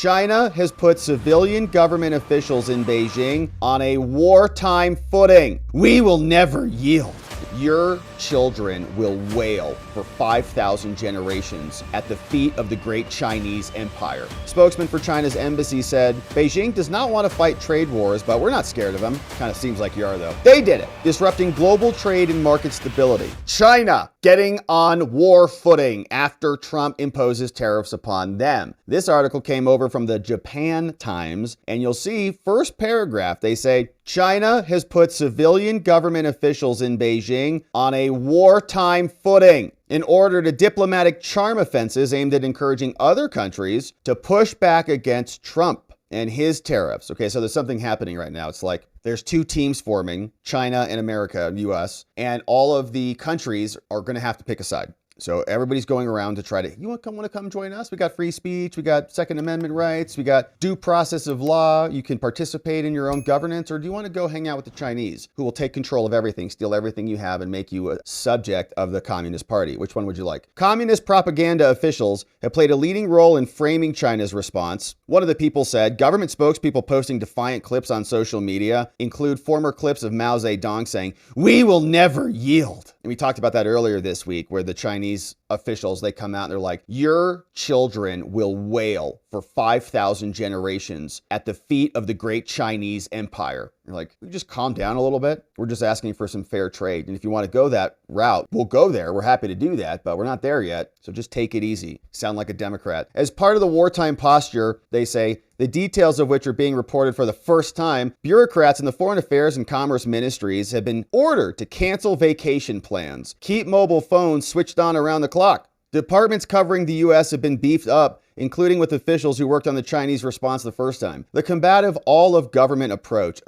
China has put civilian government officials in Beijing on a wartime footing. We will never yield. Your children will wail for 5,000 generations at the feet of the great Chinese empire. Spokesman for China's embassy said, Beijing does not want to fight trade wars, but we're not scared of them. Kind of seems like you are, though. They did it, disrupting global trade and market stability. China getting on war footing after Trump imposes tariffs upon them. This article came over from the Japan Times, and you'll see first paragraph, they say, China has put civilian government officials in Beijing on a wartime footing in order to diplomatic charm offenses aimed at encouraging other countries to push back against Trump and his tariffs. Okay, so there's something happening right now. It's like there's two teams forming, China and America, US, and all of the countries are going to have to pick a side. So everybody's going around to try to, you want to come join us? We got free speech. We got Second Amendment rights. We got due process of law. You can participate in your own governance. Or do you want to go hang out with the Chinese who will take control of everything, steal everything you have, and make you a subject of the Communist Party? Which one would you like? Communist propaganda officials have played a leading role in framing China's response. One of the people said, government spokespeople posting defiant clips on social media include former clips of Mao Zedong saying, we will never yield. And we talked about that earlier this week, where the Chinese officials, they come out and they're like, your children will wail for 5,000 generations at the feet of the great Chinese empire. You're like, we just calm down a little bit. We're just asking for some fair trade. And if you want to go that route, we'll go there. We're happy to do that, but we're not there yet. So just take it easy. Sound like a Democrat. As part of the wartime posture, they say, the details of which are being reported for the first time, bureaucrats in the Foreign Affairs and Commerce ministries have been ordered to cancel vacation plans, keep mobile phones switched on around the clock. Departments covering the U.S. have been beefed up, including with officials who worked on the Chinese response the first time. The combative all-of-government approach,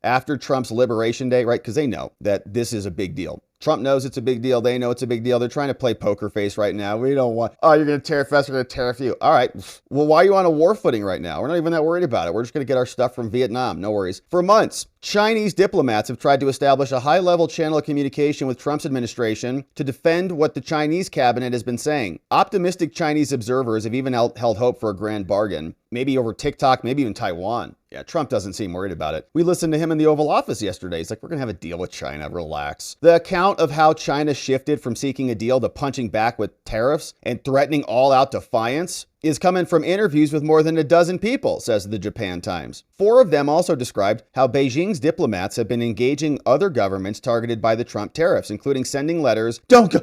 after Trump's Liberation Day, right? Because they know that this is a big deal. Trump knows it's a big deal. They know it's a big deal. They're trying to play poker face right now. We don't want, you're going to tariff us, we're going to tariff you. All right. Well, why are you on a war footing right now? We're not even that worried about it. We're just going to get our stuff from Vietnam. No worries. For months, Chinese diplomats have tried to establish a high-level channel of communication with Trump's administration to defend what the Chinese cabinet has been saying. Optimistic Chinese observers have even held hope for a grand bargain, maybe over TikTok, maybe even Taiwan. Yeah, Trump doesn't seem worried about it. We listened to him in the Oval Office yesterday. He's like, we're going to have a deal with China. Relax. The account of how China shifted from seeking a deal to punching back with tariffs and threatening all-out defiance is coming from interviews with more than a dozen people, says the Japan Times. 4 of them also described how Beijing's diplomats have been engaging other governments targeted by the Trump tariffs, including sending letters, don't go,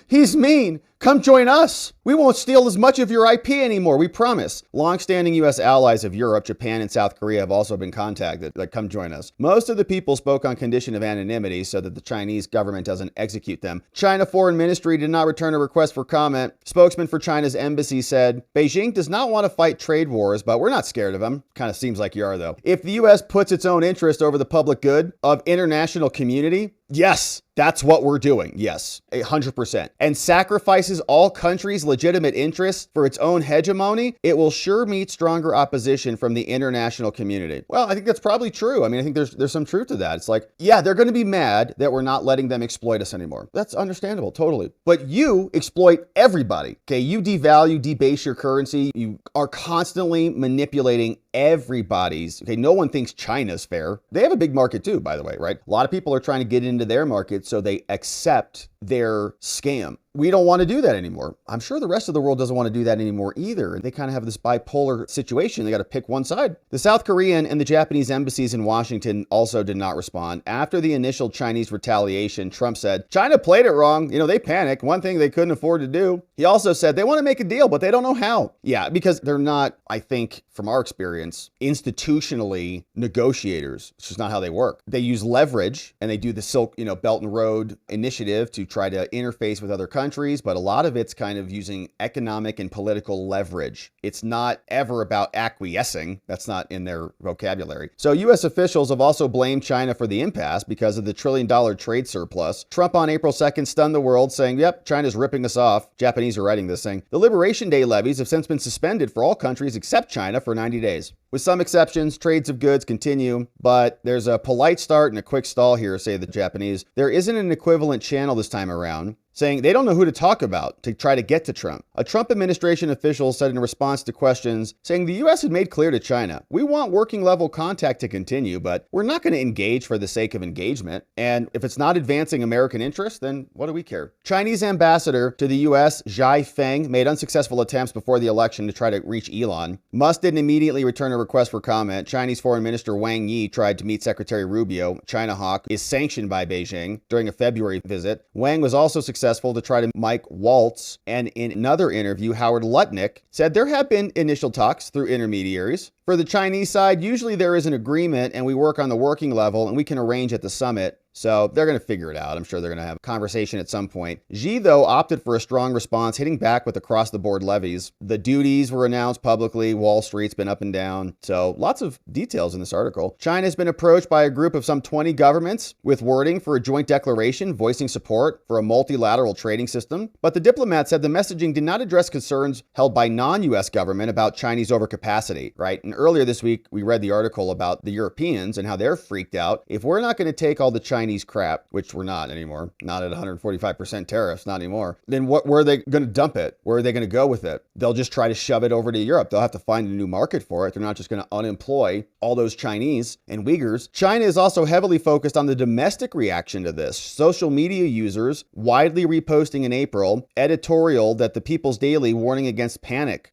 he's mean, come join us. We won't steal as much of your IP anymore, we promise. Longstanding U.S. allies of Europe, Japan, and South Korea have also been contacted, like, come join us. Most of the people spoke on condition of anonymity so that the Chinese government doesn't execute them. China Foreign Ministry did not return a request for comment. Spokesman for China's embassy said, Beijing does not want to fight trade wars, but we're not scared of them. Kind of seems like you are, though. If the U.S. puts its own interest over the public good of international community, yes, that's what we're doing. Yes, 100%. And sacrifices all countries' legitimate interests for its own hegemony, it will sure meet stronger opposition from the international community. Well, I think that's probably true. I mean, I think there's some truth to that. It's like, yeah, they're going to be mad that we're not letting them exploit us anymore. That's understandable, totally. But you exploit everybody. Okay, you devalue, debase your currency. You are constantly manipulating everybody's. Okay, no one thinks China's fair. They have a big market too, by the way, right? A lot of people are trying to get into their market, so they accept their scam. We don't want to do that anymore. I'm sure the rest of the world doesn't want to do that anymore either. They kind of have this bipolar situation. They got to pick one side. The South Korean and the Japanese embassies in Washington also did not respond. After the initial Chinese retaliation, Trump said, China played it wrong. They panicked. One thing they couldn't afford to do. He also said they want to make a deal, but they don't know how. Yeah, because they're not, I think, from our experience, institutionally negotiators. It's just not how they work. They use leverage and they do the Silk, Belt and Road initiative to try to interface with other countries, but a lot of it's kind of using economic and political leverage. It's not ever about acquiescing. That's not in their vocabulary. So U.S. officials have also blamed China for the impasse because of the $1 trillion trade surplus. Trump on April 2nd stunned the world, saying, yep, China's ripping us off. Japanese are writing this, saying, the Liberation Day levies have since been suspended for all countries except China for 90 days. With some exceptions, trades of goods continue, but there's a polite start and a quick stall here, say the Japanese. There isn't an equivalent channel this time around, saying they don't know who to talk about to try to get to Trump. A Trump administration official said in response to questions, saying the U.S. had made clear to China, we want working level contact to continue, but we're not going to engage for the sake of engagement. And if it's not advancing American interests, then what do we care? Chinese ambassador to the U.S., Zhai Feng, made unsuccessful attempts before the election to try to reach Elon. Musk didn't immediately return a request for comment. Chinese Foreign Minister Wang Yi tried to meet Secretary Rubio. China hawk is sanctioned by Beijing during a February visit. Wang was also successful to try to Mike Waltz, and in another interview, Howard Lutnick said there have been initial talks through intermediaries. For the Chinese side, usually there is an agreement and we work on the working level and we can arrange at the summit. So they're going to figure it out. I'm sure they're going to have a conversation at some point. Xi, though, opted for a strong response, hitting back with across-the-board levies. The duties were announced publicly. Wall Street's been up and down. So lots of details in this article. China's been approached by a group of some 20 governments with wording for a joint declaration voicing support for a multilateral trading system. But the diplomat said the messaging did not address concerns held by non-U.S. government about Chinese overcapacity, right? And earlier this week, we read the article about the Europeans and how they're freaked out. If we're not going to take all the Chinese crap, which we're not anymore, not at 145% tariffs, not anymore, then where are they going to dump it? Where are they going to go with it? They'll just try to shove it over to Europe. They'll have to find a new market for it. They're not just going to unemploy all those Chinese and Uyghurs. China is also heavily focused on the domestic reaction to this. Social media users widely reposting in April editorial that the People's Daily warning against panic.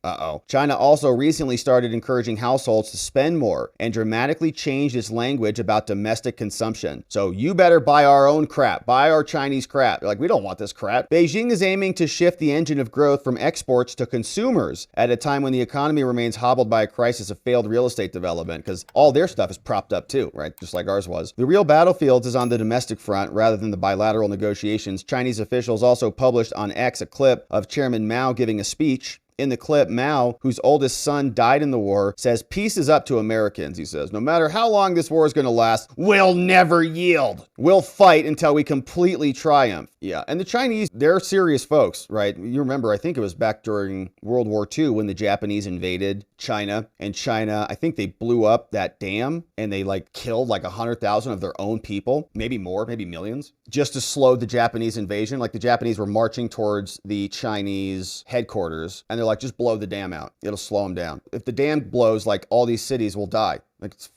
China also recently started encouraging households to spend more and dramatically changed its language about domestic consumption. So you better buy our own crap, buy our Chinese crap. They're like, we don't want this crap. Beijing is aiming to shift the engine of growth from exports to consumers at a time when the economy remains hobbled by a crisis of failed real estate development, because all their stuff is propped up too, right? Just like ours was. The real battlefield is on the domestic front rather than the bilateral negotiations. Chinese officials also published on X a clip of Chairman Mao giving a speech. In the clip, Mao, whose oldest son died in the war, says peace is up to Americans. He says, no matter how long this war is going to last, we'll never yield. We'll fight until we completely triumph. Yeah, and the Chinese, they're serious folks, right? You remember, I think it was back during World War II when the Japanese invaded China, and China, I think they blew up that dam and they killed 100,000 of their own people, maybe more, maybe millions, just to slow the Japanese invasion. The Japanese were marching towards the Chinese headquarters and they're like, just blow the dam out. It'll slow them down. If the dam blows, all these cities will die.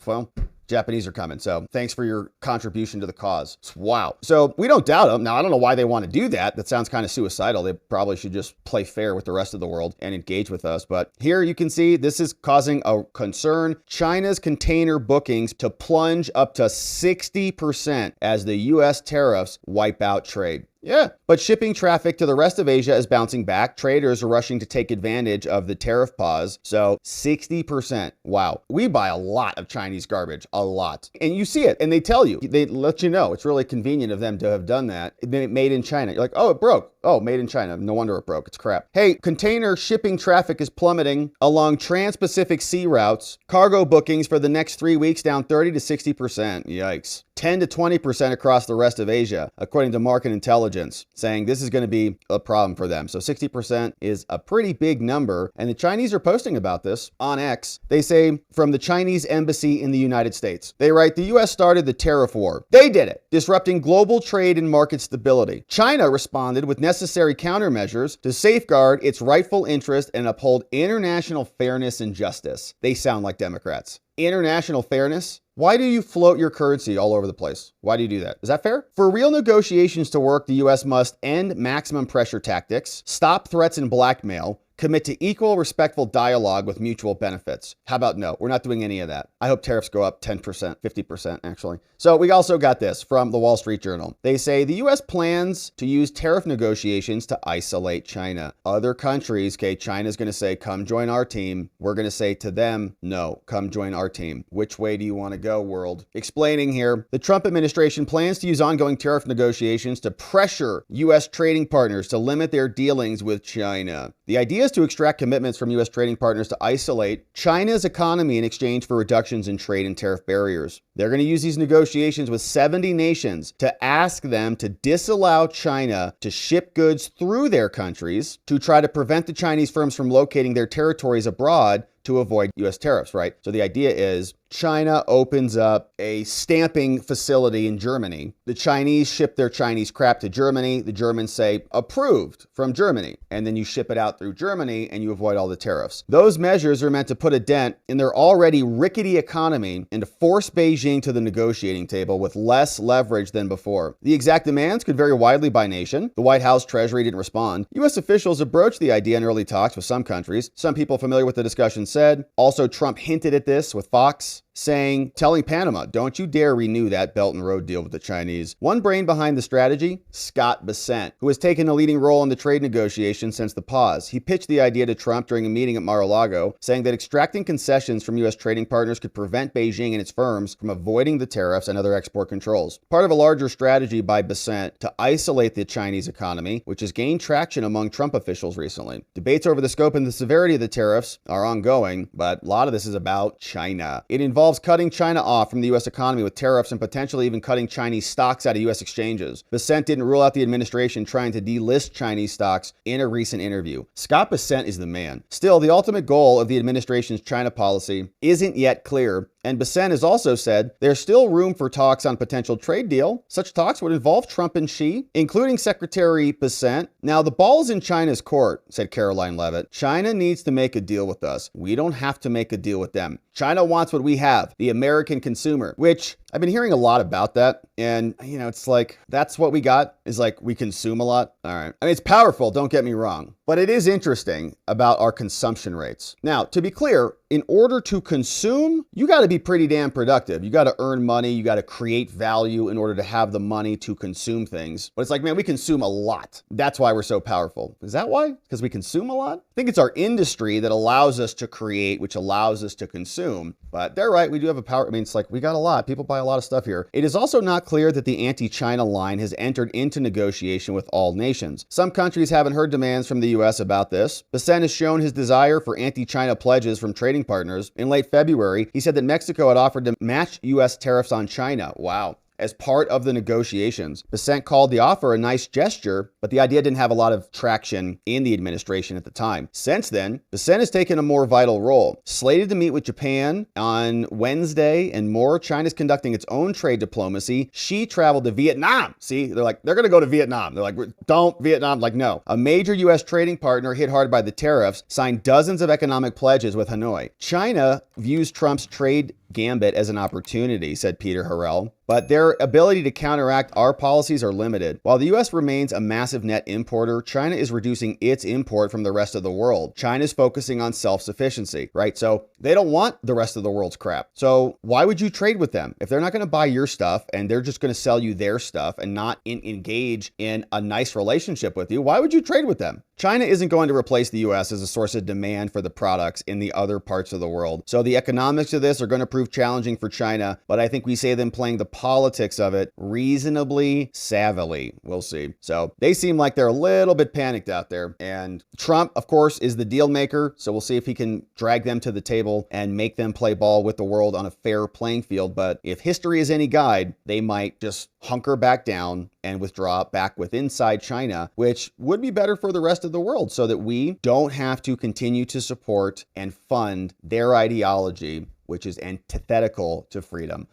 Well, Japanese are coming. So thanks for your contribution to the cause. Wow. So we don't doubt them. Now, I don't know why they want to do that. That sounds kind of suicidal. They probably should just play fair with the rest of the world and engage with us. But here you can see this is causing a concern. China's container bookings to plunge up to 60% as the U.S. tariffs wipe out trade. Yeah, but shipping traffic to the rest of Asia is bouncing back. Traders are rushing to take advantage of the tariff pause. So 60%. Wow. We buy a lot of Chinese garbage, a lot. And you see it and they tell you, they let you know. It's really convenient of them to have done that. Made in China. You're like, oh, it broke. Oh, made in China. No wonder it broke. It's crap. Hey, container shipping traffic is plummeting along trans-Pacific sea routes. Cargo bookings for the next 3 weeks down 30 to 60%. Yikes. 10 to 20% across the rest of Asia, according to market intelligence, saying this is going to be a problem for them. So 60% is a pretty big number. And the Chinese are posting about this on X. They say from the Chinese embassy in the United States. They write, the U.S. started the tariff war. They did it, disrupting global trade and market stability. China responded with necessary countermeasures to safeguard its rightful interest and uphold international fairness and justice. They sound like Democrats. International fairness? Why do you float your currency all over the place? Why do you do that? Is that fair? For real negotiations to work, the U.S. must end maximum pressure tactics, stop threats and blackmail, commit to equal, respectful dialogue with mutual benefits. How about no? We're not doing any of that. I hope tariffs go up 10%, 50% actually. So we also got this from the Wall Street Journal. They say the U.S. plans to use tariff negotiations to isolate China. Other countries, China's going to say, come join our team. We're going to say to them, no, come join our team. Which way do you want to go, world? Explaining here, the Trump administration plans to use ongoing tariff negotiations to pressure U.S. trading partners to limit their dealings with China. The idea is to extract commitments from U.S. trading partners to isolate China's economy in exchange for reductions in trade and tariff barriers. They're going to use these negotiations with 70 nations to ask them to disallow China to ship goods through their countries, to try to prevent the Chinese firms from locating their territories abroad, to avoid U.S. tariffs, right? So the idea is China opens up a stamping facility in Germany. The Chinese ship their Chinese crap to Germany. The Germans say, approved from Germany. And then you ship it out through Germany and you avoid all the tariffs. Those measures are meant to put a dent in their already rickety economy and to force Beijing to the negotiating table with less leverage than before. The exact demands could vary widely by nation. The White House Treasury didn't respond. U.S. officials have broached the idea in early talks with some countries. Some people familiar with the discussion said. Also, Trump hinted at this with Fox, telling Panama, don't you dare renew that Belt and Road deal with the Chinese. One brain behind the strategy, Scott Bessent, who has taken a leading role in the trade negotiations since the pause. He pitched the idea to Trump during a meeting at Mar-a-Lago, saying that extracting concessions from U.S. trading partners could prevent Beijing and its firms from avoiding the tariffs and other export controls. Part of a larger strategy by Bessent to isolate the Chinese economy, which has gained traction among Trump officials recently. Debates over the scope and the severity of the tariffs are ongoing, but a lot of this is about China. It involves cutting China off from the U.S. economy with tariffs and potentially even cutting Chinese stocks out of U.S. exchanges. Bessent didn't rule out the administration trying to delist Chinese stocks in a recent interview. Scott Bessent is the man. Still, the ultimate goal of the administration's China policy isn't yet clear. And Bessent has also said there's still room for talks on potential trade deal. Such talks would involve Trump and Xi, including Secretary Bessent. Now, the ball's in China's court, said Caroline Levitt. China needs to make a deal with us. We don't have to make a deal with them. China wants what we have, the American consumer, which I've been hearing a lot about that. And, it's like, that's what we got, is like we consume a lot. All right. I mean, it's powerful, don't get me wrong. But it is interesting about our consumption rates. Now, to be clear, in order to consume, you got to be pretty damn productive. You got to earn money. You got to create value in order to have the money to consume things. But it's like, man, we consume a lot. That's why we're so powerful. Is that why? Because we consume a lot? I think it's our industry that allows us to create, which allows us to consume. But they're right. We do have a power. I mean, it's like we got a lot. People buy a lot of stuff here. It is also not clear that the anti-China line has entered into negotiation with all nations. Some countries haven't heard demands from the U.S. about this. Bessent has shown his desire for anti-China pledges from trading partners. In late February, he said that Mexico had offered to match U.S. tariffs on China. Wow. As part of the negotiations. Bessent called the offer a nice gesture, but the idea didn't have a lot of traction in the administration at the time. Since then, Bessent has taken a more vital role. Slated to meet with Japan on Wednesday and more, China's conducting its own trade diplomacy. Xi traveled to Vietnam. See, they're going to go to Vietnam. They're like, don't Vietnam. Like, no. A major U.S. trading partner hit hard by the tariffs signed dozens of economic pledges with Hanoi. China views Trump's trade gambit as an opportunity, said Peter Harrell, but their ability to counteract our policies are limited. While the U.S. remains a massive net importer, China is reducing its import from the rest of the world. China's focusing on self-sufficiency, right? So they don't want the rest of the world's crap. So why would you trade with them? If they're not going to buy your stuff and they're just going to sell you their stuff and not engage in a nice relationship with you, why would you trade with them? China isn't going to replace the U.S. as a source of demand for the products in the other parts of the world. So the economics of this are going to prove challenging for China, but I think we see them playing the politics of it reasonably savvily. We'll see. So they seem like they're a little bit panicked out there. And Trump, of course, is the deal maker. So we'll see if he can drag them to the table and make them play ball with the world on a fair playing field. But if history is any guide, they might just hunker back down and withdraw back with inside China, which would be better for the rest of the world so that we don't have to continue to support and fund their ideology, which is antithetical to freedom.